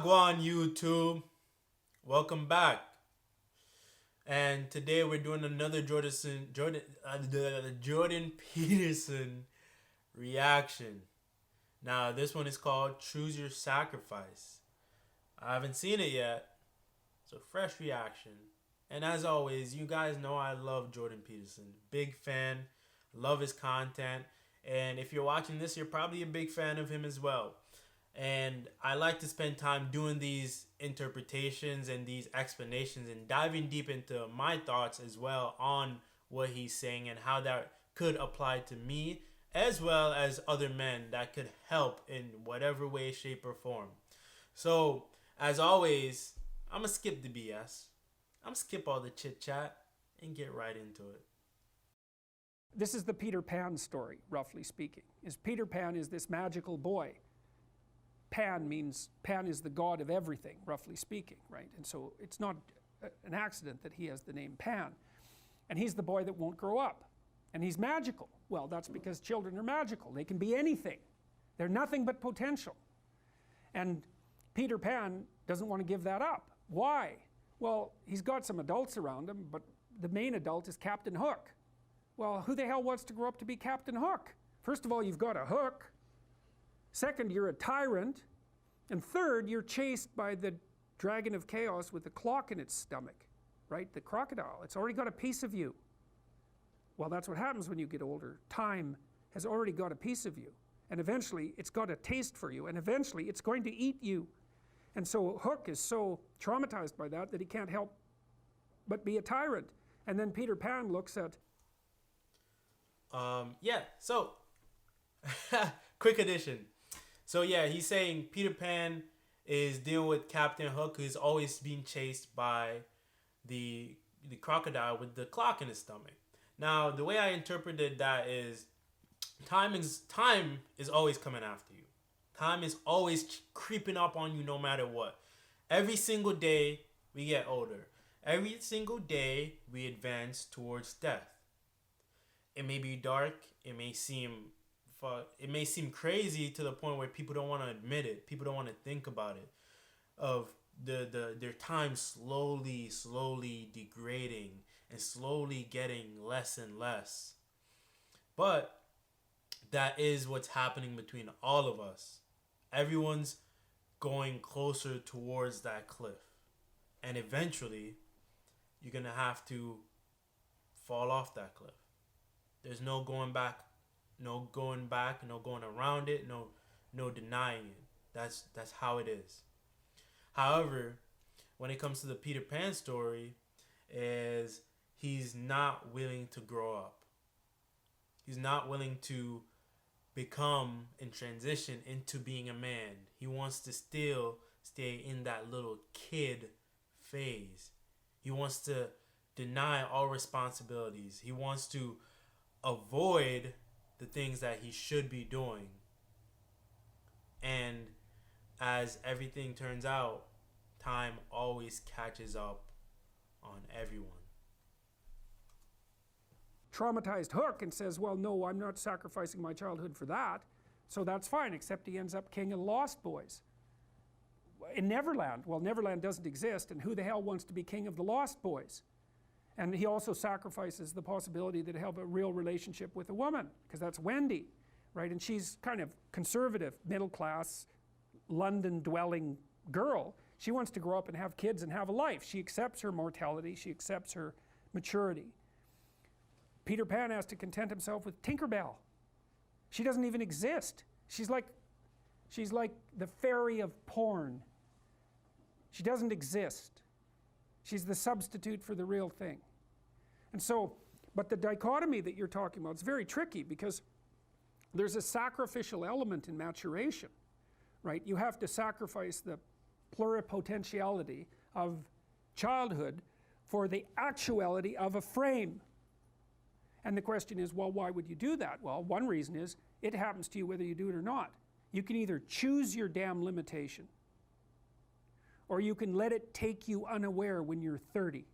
Wagwan YouTube, welcome back. And today we're doing another Jordan Peterson reaction. Now this one is called Choose Your Sacrifice. I haven't seen it yet, so fresh reaction. And as always, you guys know I love Jordan Peterson. Big fan, love his content. And if you're watching this, you're probably a big fan of him as well. And I like to spend time doing these interpretations and these explanations and diving deep into my thoughts as well on what he's saying and how that could apply to me as well as other men that could help in whatever way, shape, or form. So, as always, I'm going to skip the BS. I'm going to skip all the chit chat and get right into it. This is the Peter Pan story, roughly speaking. Peter Pan is this magical boy. Pan is the god of everything, roughly speaking, right? And so it's not an accident that he has the name Pan. And he's the boy that won't grow up. And he's magical. Well, that's because children are magical. They can be anything. They're nothing but potential. And Peter Pan doesn't want to give that up. Why? Well, he's got some adults around him, but the main adult is Captain Hook. Well, who the hell wants to grow up to be Captain Hook? First of all, you've got a hook. Second, you're a tyrant. And third, you're chased by the dragon of chaos with a clock in its stomach, right? The crocodile. It's already got a piece of you. Well, that's what happens when you get older. Time has already got a piece of you. And eventually, it's got a taste for you. And eventually, it's going to eat you. And so Hook is so traumatized by that he can't help but be a tyrant. And then Peter Pan looks at... So, quick addition. So yeah, he's saying Peter Pan is dealing with Captain Hook, who's always being chased by the crocodile with the clock in his stomach. Now, the way I interpreted that is time is always coming after you. Time is always creeping up on you no matter what. Every single day we get older. Every single day we advance towards death. It may be dark, it may seem crazy to the point where people don't want to admit it. People don't want to think about it. Of their time slowly degrading and slowly getting less and less. But that is what's happening between all of us. Everyone's going closer towards that cliff. And eventually, you're going to have to fall off that cliff. There's no going back. No going back, no going around it, no denying it. That's how it is. However, when it comes to the Peter Pan story, is he's not willing to grow up. He's not willing to become and transition into being a man. He wants to still stay in that little kid phase. He wants to deny all responsibilities. He wants to avoid the things that he should be doing. And as everything turns out, time always catches up on everyone. Traumatized Hook and says, well, no, I'm not sacrificing my childhood for that. So that's fine, except he ends up king of the Lost Boys. In Neverland, well, Neverland doesn't exist, and who the hell wants to be king of the Lost Boys? And he also sacrifices the possibility that he'll have a real relationship with a woman, because that's Wendy, right? And she's kind of conservative, middle-class, London-dwelling girl. She wants to grow up and have kids and have a life. She accepts her mortality. She accepts her maturity. Peter Pan has to content himself with Tinkerbell. She doesn't even exist. She's like the fairy of porn. She doesn't exist. She's the substitute for the real thing. And so, but the dichotomy that you're talking about is very tricky because there's a sacrificial element in maturation, right? You have to sacrifice the pluripotentiality of childhood for the actuality of a frame. And the question is, well, why would you do that? Well, one reason is it happens to you whether you do it or not. You can either choose your damn limitation, or you can let it take you unaware when you're 30,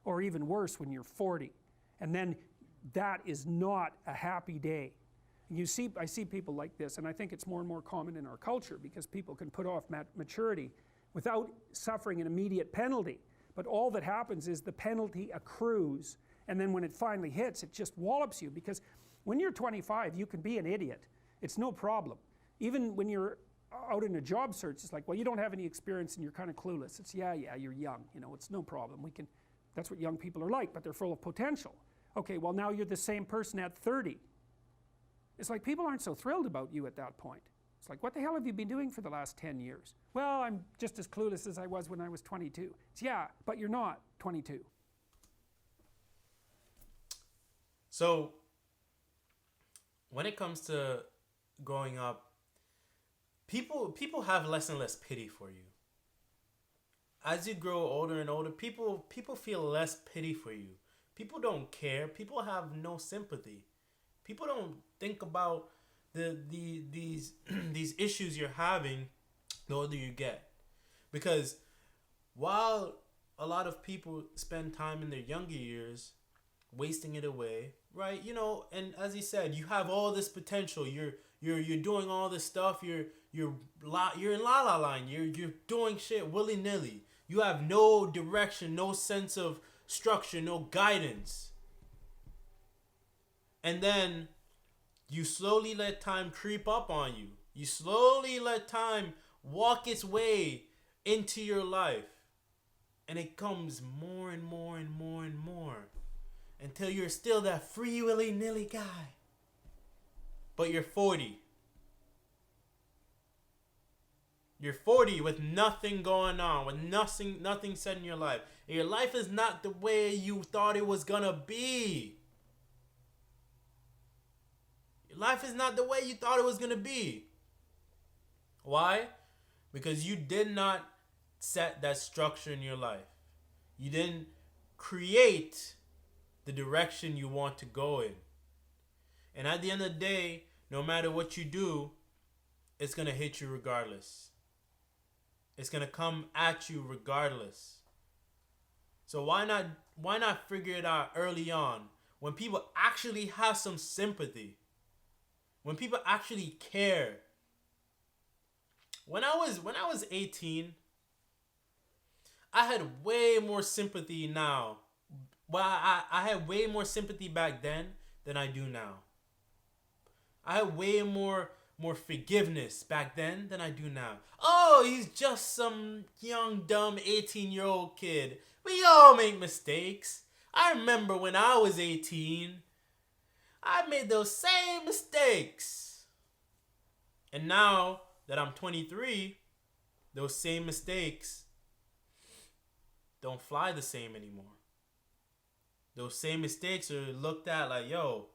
or even worse when you're 40. And then that is not a happy day. I see people like this, and I think it's more and more common in our culture because people can put off maturity without suffering an immediate penalty. But all that happens is the penalty accrues, and then when it finally hits, it just wallops you. Because when you're 25, you can be an idiot. It's no problem. Even when you're out in a job search, it's like, well, you don't have any experience and you're kind of clueless. It's, yeah, you're young, you know, it's no problem. That's what young people are like, but they're full of potential. Okay, well, now you're the same person at 30. It's like people aren't so thrilled about you at that point. It's like, what the hell have you been doing for the last 10 years? Well, I'm just as clueless as I was when I was 22. It's, yeah, but you're not 22. So, when it comes to growing up, people have less and less pity for you. As you grow older and older, people feel less pity for you. People don't care. People have no sympathy. People don't think about these issues you're having the older you get. Because while a lot of people spend time in their younger years wasting it away, right? You know, and as he said, you have all this potential. You're doing all this stuff. You're in la la land. You're doing shit willy nilly. You have no direction, no sense of structure, no guidance. And then you slowly let time creep up on you. You slowly let time walk its way into your life. And it comes more and more and more and more. Until you're still that free willy-nilly guy. But you're 40. You're 40 with nothing going on, with nothing set in your life. And your life is not the way you thought it was gonna be. Your life is not the way you thought it was gonna be. Why? Because you did not set that structure in your life. You didn't create the direction you want to go in. And at the end of the day, no matter what you do, it's gonna hit you regardless. It's gonna come at you regardless. So why not figure it out early on, when people actually have some sympathy, when people actually care. When I was 18, I had way more sympathy now. Well, I had way more sympathy back then than I do now. I had way more forgiveness back then than I do now. Oh, he's just some young, dumb 18-year-old kid. We all make mistakes. I remember when I was 18, I made those same mistakes. And now that I'm 23, those same mistakes don't fly the same anymore. Those same mistakes are looked at like, yo,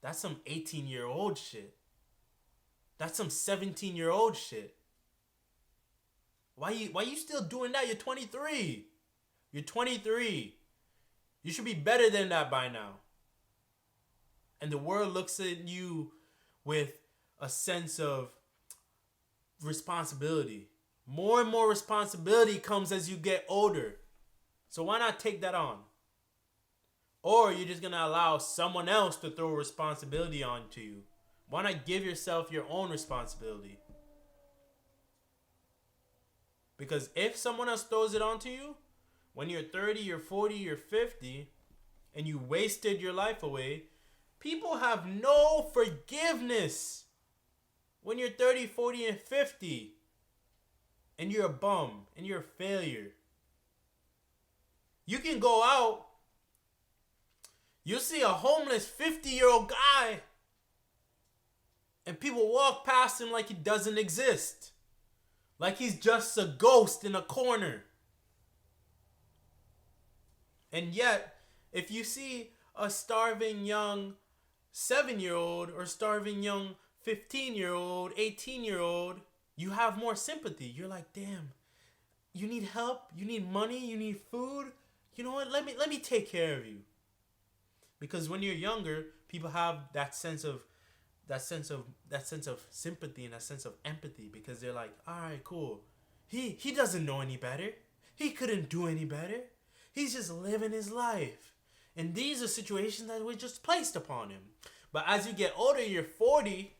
that's some 18-year-old shit. That's some 17-year-old shit. Why you still doing that? You're 23. You're 23. You should be better than that by now. And the world looks at you with a sense of responsibility. More and more responsibility comes as you get older. So why not take that on? Or you're just going to allow someone else to throw responsibility onto you. Why not give yourself your own responsibility? Because if someone else throws it onto you, when you're 30, you're 40, you're 50, and you wasted your life away, people have no forgiveness when you're 30, 40, and 50. And you're a bum, and you're a failure. You can go out, you'll see a homeless 50-year-old guy, and people walk past him like he doesn't exist. Like he's just a ghost in a corner. And yet, if you see a starving young 7-year-old or starving young 15-year-old, 18-year-old, you have more sympathy. You're like, damn, you need help, you need money, you need food. You know what? Let me take care of you. Because when you're younger, people have that sense of sympathy and that sense of empathy, because they're like, all right, cool. He doesn't know any better. He couldn't do any better. He's just living his life. And these are situations that were just placed upon him. But as you get older, you're 40,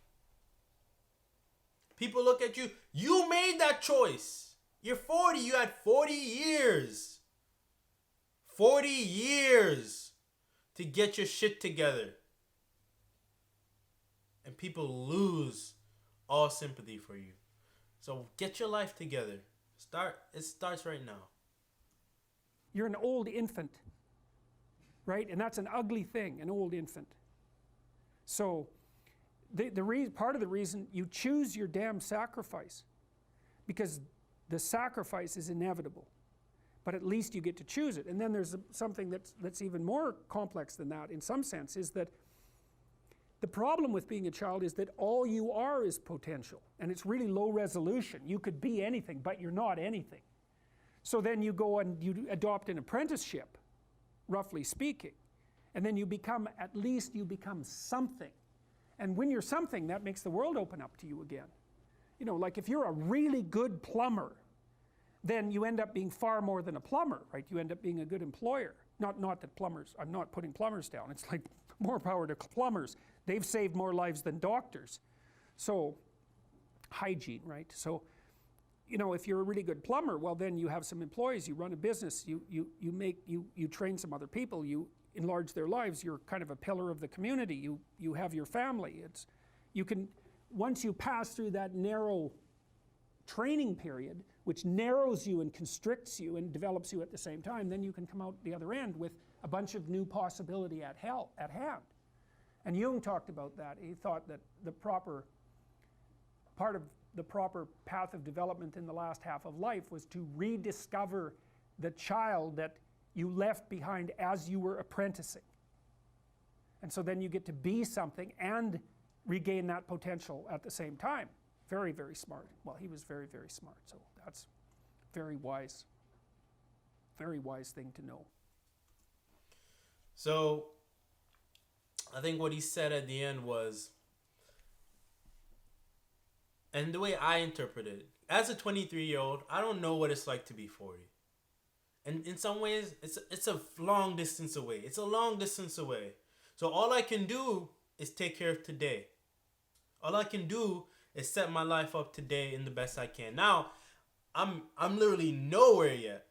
people look at you. You made that choice. You're 40. You had 40 years. 40 years to get your shit together. And people lose all sympathy for you. So get your life together. It starts right now. You're an old infant, right? And that's an ugly thing, an old infant. So part of the reason you choose your damn sacrifice, because the sacrifice is inevitable, but at least you get to choose it. And then there's something that's even more complex than that in some sense, is that the problem with being a child is that all you are is potential, and it's really low resolution. You could be anything, but you're not anything. So then you go and you adopt an apprenticeship, roughly speaking, and then at least you become something. And when you're something, that makes the world open up to you again. You know, like if you're a really good plumber, then you end up being far more than a plumber, right? You end up being a good employer. Not that plumbers, I'm not putting plumbers down. It's like more power to plumbers. They've saved more lives than doctors. So, hygiene, right? So, you know, if you're a really good plumber, well then you have some employees, you run a business, you train some other people, you enlarge their lives, you're kind of a pillar of the community, you have your family. Once you pass through that narrow training period, which narrows you and constricts you and develops you at the same time, then you can come out the other end with a bunch of new possibility at hand. And Jung talked about that. He thought that part of the proper path of development in the last half of life was to rediscover the child that you left behind as you were apprenticing. And so then you get to be something and regain that potential at the same time. Very, very smart. Well, he was very, very smart, so that's very wise thing to know. So, I think what he said at the end was, and the way I interpret it, as a 23-year-old, I don't know what it's like to be 40. And in some ways, it's a long distance away. It's a long distance away. So all I can do is take care of today. All I can do is set my life up today in the best I can. Now, I'm literally nowhere yet.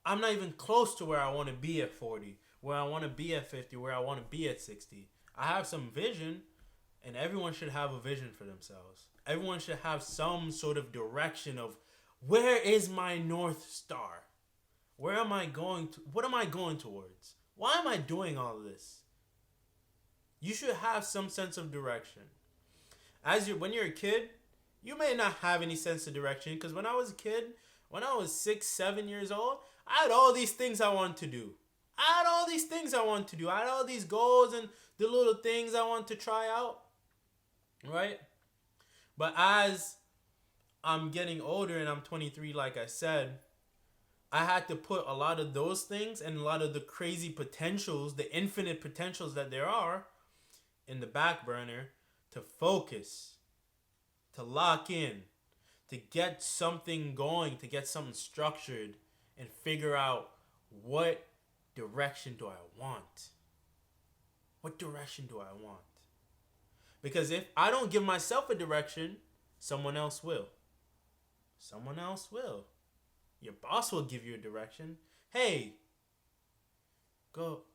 I'm not even close to where I want to be at 40, where I want to be at 50, where I want to be at 60. I have some vision, and everyone should have a vision for themselves. Everyone should have some sort of direction of, where is my North Star? Where am I going to? What am I going towards? Why am I doing all of this? You should have some sense of direction. When you're a kid, you may not have any sense of direction, because when I was a kid, when I was 6, 7 years old, I had all these things I wanted to do. I had all these goals and the little things I wanted to try out. Right? But as I'm getting older and I'm 23, like I said, I had to put a lot of those things and a lot of the crazy potentials, the infinite potentials that there are, in the back burner to focus, to lock in, to get something going, to get something structured, and figure out, what direction do I want? What direction do I want? Because if I don't give myself a direction, someone else will. Someone else will. Your boss will give you a direction. Hey, go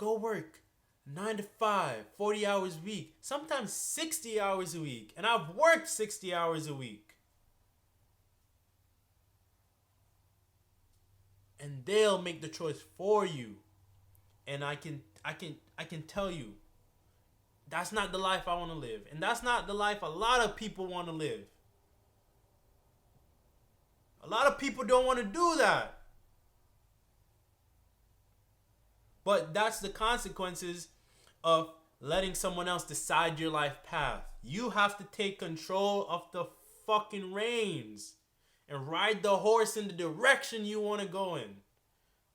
work 9 to 5, 40 hours a week, sometimes 60 hours a week. And I've worked 60 hours a week. And they'll make the choice for you. And I can tell you, that's not the life I want to live. And that's not the life a lot of people want to live. A lot of people don't want to do that. But that's the consequences of letting someone else decide your life path. You have to take control of the fucking reins and ride the horse in the direction you want to go in.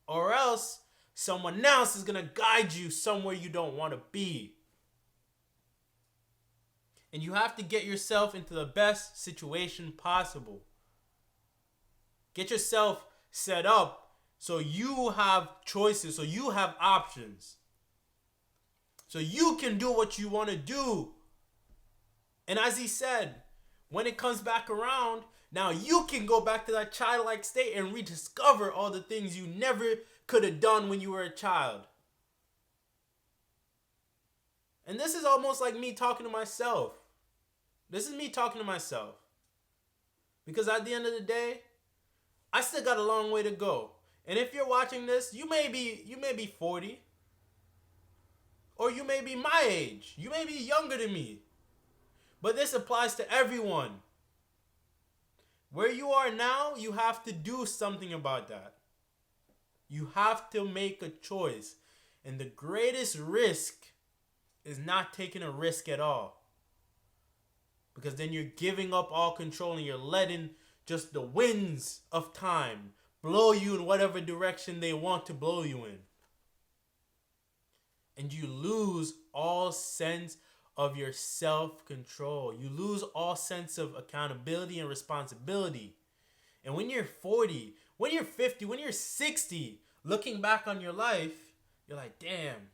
Or else someone else is going to guide you somewhere you don't want to be. And you have to get yourself into the best situation possible. Get yourself set up so you have choices, so you have options. So you can do what you want to do. And as he said, when it comes back around, Now you can go back to that childlike state and rediscover all the things you never could have done when you were a child. And this is almost like me talking to myself. This is me talking to myself. Because at the end of the day, I still got a long way to go. And if you're watching this, you may be 40. Or you may be my age. You may be younger than me. But this applies to everyone. Where you are now, you have to do something about that. You have to make a choice. And the greatest risk is not taking a risk at all. Because then you're giving up all control and you're letting just the winds of time blow you in whatever direction they want to blow you in. And you lose all sense of your self-control. You lose all sense of accountability and responsibility. And when you're 40, when you're 50, when you're 60, looking back on your life, you're like, damn,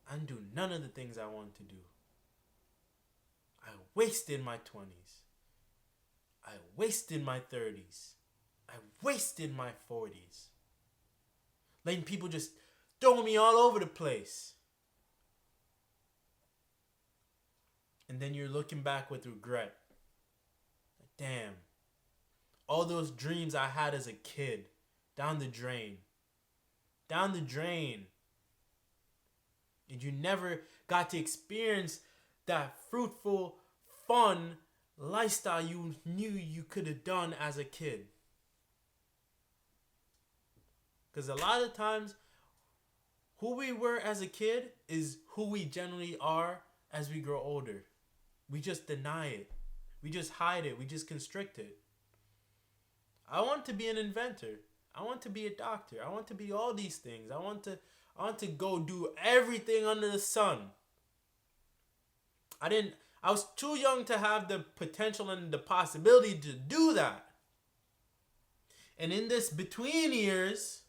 I didn't do none of the things I wanted to do. I wasted my 20s. I wasted my 30s. I wasted my 40s. Letting people just throw me all over the place. And then you're looking back with regret. Like, damn. All those dreams I had as a kid. Down the drain. Down the drain. And you never got to experience that fruitful, fun lifestyle you knew you could have done as a kid. Because a lot of times, who we were as a kid is who we generally are as we grow older. We just deny it. We just hide it. We just constrict it. I want to be an inventor. I want to be a doctor. I want to be all these things. I want to go do everything under the sun. I was too young to have the potential and the possibility to do that. And in this between years,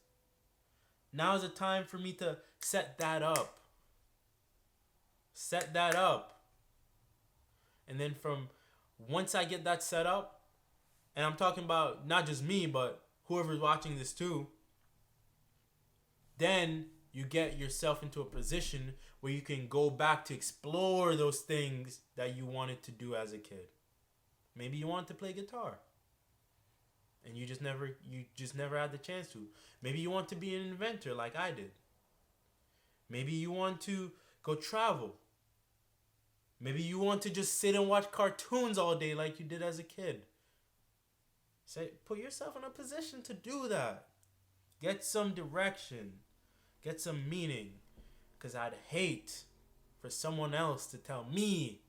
now is the time for me to set that up. Set that up. And then once I get that set up, and I'm talking about not just me, but whoever's watching this too, then you get yourself into a position where you can go back to explore those things that you wanted to do as a kid. Maybe you wanted to play guitar, and you just never had the chance to. Maybe you want to be an inventor like I did. Maybe you want to go travel. Maybe you want to just sit and watch cartoons all day like you did as a kid. Put yourself in a position to do that. Get some direction. Get some meaning. Because I'd hate for someone else to tell me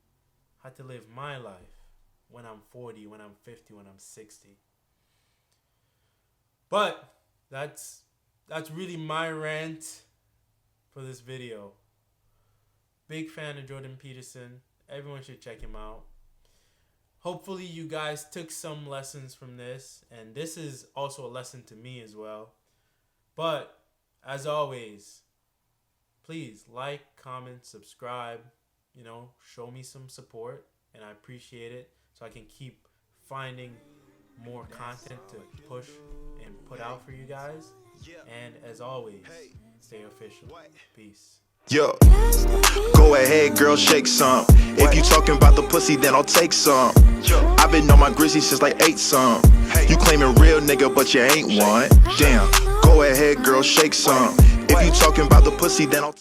how to live my life when I'm 40, when I'm 50, when I'm 60. But that's really my rant for this video. Big fan of Jordan Peterson. Everyone should check him out. Hopefully you guys took some lessons from this. And this is also a lesson to me as well. But as always, please like, comment, subscribe. Show me some support. And I appreciate it. So I can keep finding more content to push and put out for you guys. And as always, stay official. Peace. Yo, go ahead, girl, shake some. If you talking about the pussy, then I'll take some. I've been on my grizzly since like 8 some. You claiming real nigga, but you ain't one. Damn, go ahead, girl, shake some. If you talking about the pussy, then I'll